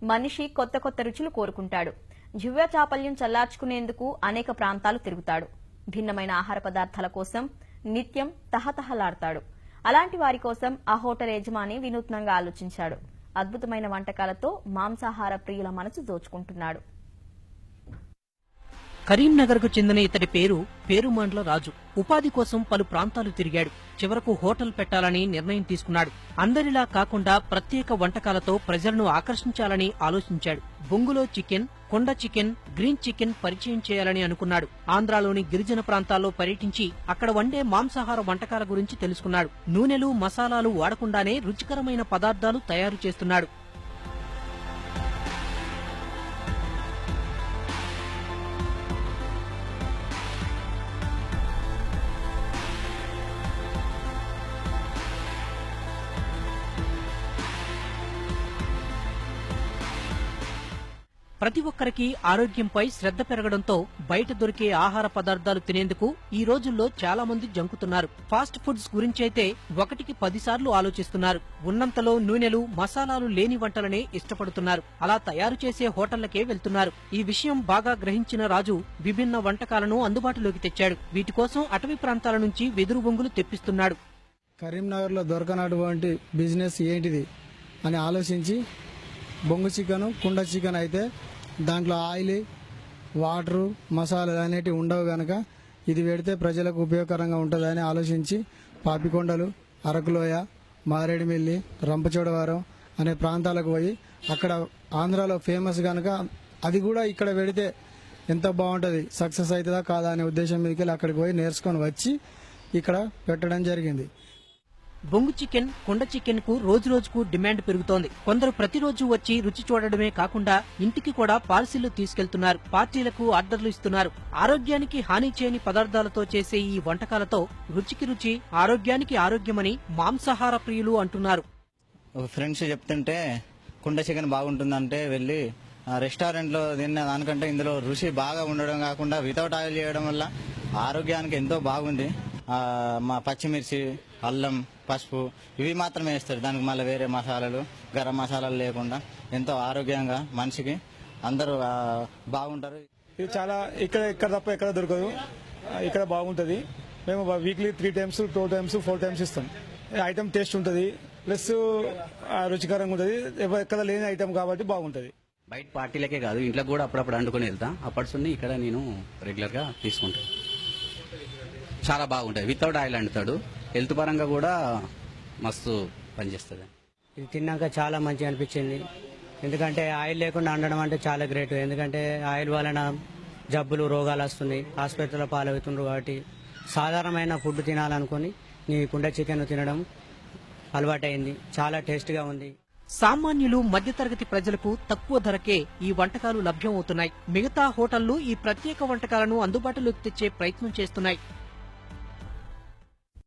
మనిషి కొత్త కొత్త రుచులు కోరుకుంటాడు. జివ్వ చాపల్యం చల్లార్చుకునేందుకు అనేక ప్రాంతాలు తిరుగుతాడు. భిన్నమైన ఆహార పదార్థాల కోసం నిత్యం తహతహలాడతాడు. అలాంటి వారి కోసం ఆ హోటల్ యజమాని వినూత్నంగా ఆలోచించాడు. అద్భుతమైన వంటకాలతో మాంసాహార ప్రియుల మనసు దోచుకుంటున్నాడు. కరీంనగర్ కు చెందిన ఇతడి పేరు పేరుమండ్ల రాజు. ఉపాధి కోసం పలు ప్రాంతాలు తిరిగాడు. చివరకు హోటల్ పెట్టాలని నిర్ణయం తీసుకున్నాడు. అందరిలా కాకుండా ప్రత్యేక వంటకాలతో ప్రజలను ఆకర్షించాలని ఆలోచించాడు. బొంగులో చికెన్, కొండ చికెన్, గ్రీన్ చికెన్ పరిచయం చేయాలని అనుకున్నాడు. ఆంధ్రాలోని గిరిజన ప్రాంతాల్లో పర్యటించి అక్కడ వండే మాంసాహార వంటకాల గురించి తెలుసుకున్నాడు. నూనెలు, మసాలాలు వాడకుండానే రుచికరమైన పదార్థాలు తయారు చేస్తున్నాడు. ప్రతి ఒక్కరికి ఆరోగ్యంపై శ్రద్ధ పెరగడంతో బయట దొరికే ఆహార పదార్థాలు తినేందుకు ఈ రోజుల్లో చాలా మంది జంకుతున్నారు. ఫాస్ట్ ఫుడ్స్ గురించైతే 1కి 10 సార్లు ఆలోచిస్తున్నారు. ఉన్నంతలో నూనెలు, మసాలాలు లేని వంటలనే ఇష్టపడుతున్నారు. అలా తయారు చేసే హోటళ్లకే వెళ్తున్నారు. ఈ విషయం బాగా గ్రహించిన రాజు విభిన్న వంటకాలను అందుబాటులోకి తెచ్చాడు. వీటి కోసం అటవీ ప్రాంతాల నుంచి వెదురు బొంగులు తెప్పిస్తున్నాడు. కరీంనగర్ లో దొరకనటువంటి బిజినెస్ ఏంటిది అని ఆలోచించి బొంగు చికెన్, కుండ చికెన్ అయితే దాంట్లో ఆయిల్, వాటరు, మసాలాలు అనేటివి ఉండవు కనుక ఇది పెడితే ప్రజలకు ఉపయోగకరంగా ఉంటుందని ఆలోచించి పాపికొండలు, అరకులోయ, మారేడుమిల్లి, రంపచోడవరం అనే ప్రాంతాలకు పోయి అక్కడ ఆంధ్రాలో ఫేమస్ కనుక అది కూడా ఇక్కడ పెడితే ఎంత బాగుంటుంది, సక్సెస్ అవుతుందా కాదా అనే ఉద్దేశం మీదకి వెళ్ళి అక్కడికి పోయి నేర్చుకొని వచ్చి ఇక్కడ పెట్టడం జరిగింది. బొంగు చికెన్, కొండ చికెన్ కు రోజు రోజుకు డిమాండ్ పెరుగుతోంది. కొందరు ప్రతిరోజు వచ్చి రుచి చూడడమే కాకుండా ఇంటికి కూడా పార్సిళ్లు తీసుకెళ్తున్నారు. పార్టీలకు ఆర్డర్లు ఇస్తున్నారు. ఆరోగ్యానికి హాని చేయని పదార్థాలతో చేసే ఈ వంటకాలతో రుచికి రుచి, ఆరోగ్యానికి ఆరోగ్యమని మాంసాహార ప్రియులు అంటున్నారు. ఫ్రెండ్స్ చెప్తుంటే కుండ చికెన్ బాగుంటుందంటే వెళ్ళి రెస్టారెంట్ లో తిన్న దానికంటే ఇందులో రుచి బాగా ఉండడం కాకుండా వితౌట్ ఆయిల్ చేయడం వల్ల ఆరోగ్యానికి ఎంతో బాగుంది. మా పచ్చిమిర్చి, అల్లం, పసుపు ఇవి మాత్రమే వేస్తారు. దానికి మళ్ళీ వేరే మసాలాలు, గరం మసాలాలు లేకుండా ఎంతో ఆరోగ్యంగా మనిషికి అందరూ బాగుంటారు. ఇది చాలా ఇక్కడ తప్ప ఎక్కడ దొరకదు. ఇక్కడ బాగుంటుంది. మేము వీక్లీ 3 times, 2 times, 4 times ఇస్తాం. ఐటమ్ టేస్ట్ ఉంటుంది, ప్లస్ రుచికరంగా ఉంటుంది. ఎక్కడ లేని ఐటమ్ కాబట్టి బాగుంటుంది. బయట పార్టీలకే కాదు, ఇంట్లో కూడా అప్పుడప్పుడు వండుకొని వెళ్తా. అప్పటి ఇక్కడ నేను రెగ్యులర్ గా తీసుకుంటాను. చాలా బాగుంటుంది. Without oil వండుతాడు. హెల్త్ పరంగా కూడా మస్తు పనిచేస్తుంది. ఇది తిన్నాక చాలా మంచిగా అనిపించింది. ఎందుకంటే ఆయిల్ లేకుండా వండడం అంటే చాలా గ్రేట్. ఎందుకంటే ఆయిల్ వలన జబ్బులు, రోగాలు వస్తుంది, ఆసుపత్రుల పాలవుతుండ్రు. కాబట్టి సాధారణమైన ఫుడ్ తినాలనుకుని నీ కుండ చికెన్ తినడం అలవాటైంది. చాలా టేస్ట్గా ఉంది. సామాన్యులు, మధ్యతరగతి ప్రజలకు తక్కువ ధరకే ఈ వంటకాలు లభ్యం అవుతున్నాయి. మిగతా హోటళ్లు ఈ ప్రత్యేక వంటకాలను అందుబాటులోకి తెచ్చే ప్రయత్నం చేస్తున్నాయి.